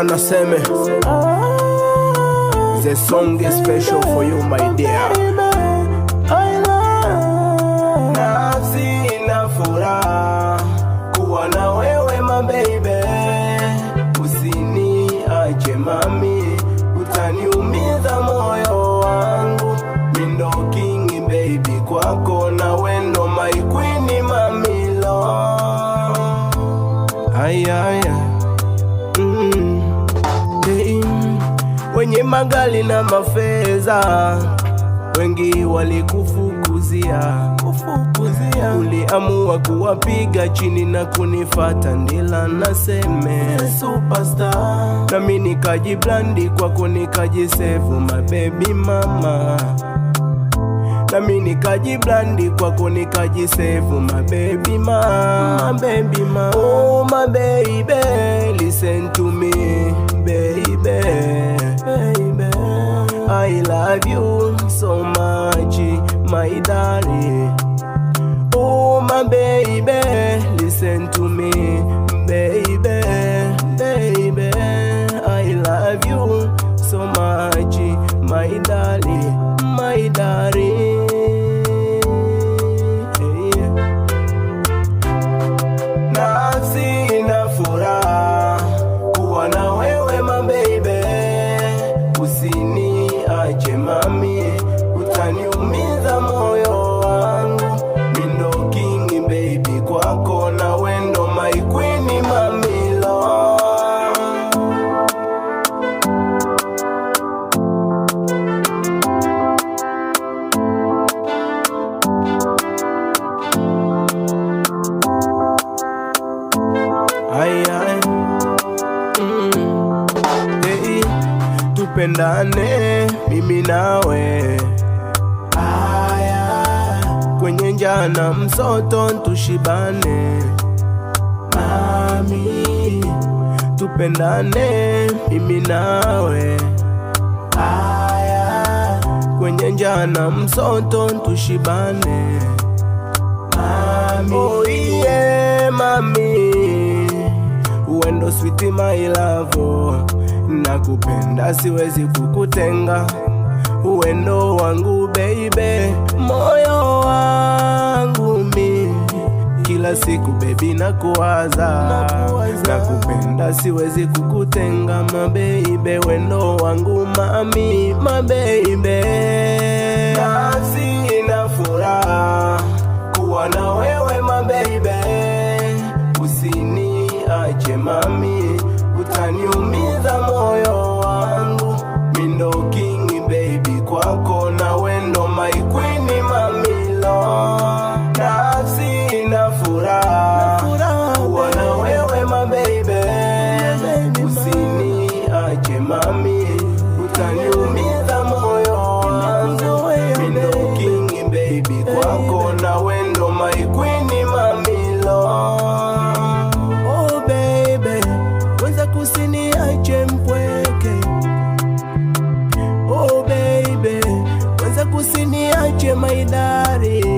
Nana Seme. The song is special for you, my dear. Nafsi ina furaha kuwa na wewe, my baby. Usiniache mami, utaniumiza moyo wangu. Mindo king baby kwako, na wendo my queen mami love. Ayaya. Hey. Wenye magali na mafeza wengi walikufukuzia, uliamua kuwapiga chini na kunifata ndila na Seme superstar. Nami nikajiblandi kwako, nikajisevu my baby mama. Nami nikajiblandi kwako, nikajisevu my baby mama, baby mama. Oh my baby, listen to me baby, baby. I love you so much, my darling. Oh my baby, listen to me baby, baby. I love you so much, my darling, my darling. Hey. Nafsi ina furaha kuwa na wewe, my baby. Usiniache mami, utaniumiza moyo wangu. Mindo king baby kwako, na wendo my queen mami love. Ay, ay. Hey, tupendane mimi nawe. Aya, kwenye njana msoto tushibane mami. Tupendane mimi nawe. Aya, kwenye njana msoto tushibane mami. Oh yeah mami, uendo sweet my love. Nakupenda siwezi kukutenga, uendo wangu baby, moyo wangu mi. Kila siku baby nakuwaza, nakupenda siwezi kukutenga my baby, wendo wangu mami, my baby. Nafsi ina furaha kuwa na wewe my baby. Usiniache mami, utaniumiza moyo wangu. Mindo king baby kwako, na wendo my queen mami love. Nafsi ina furaha kuwa na wewe my baby. Usiniache mami, utaniumiza moyo wangu. Mindo king baby kwako, na wendo my queen mami love. Oh baby, usiniache mpweke. Oh baby, usiniache my darling.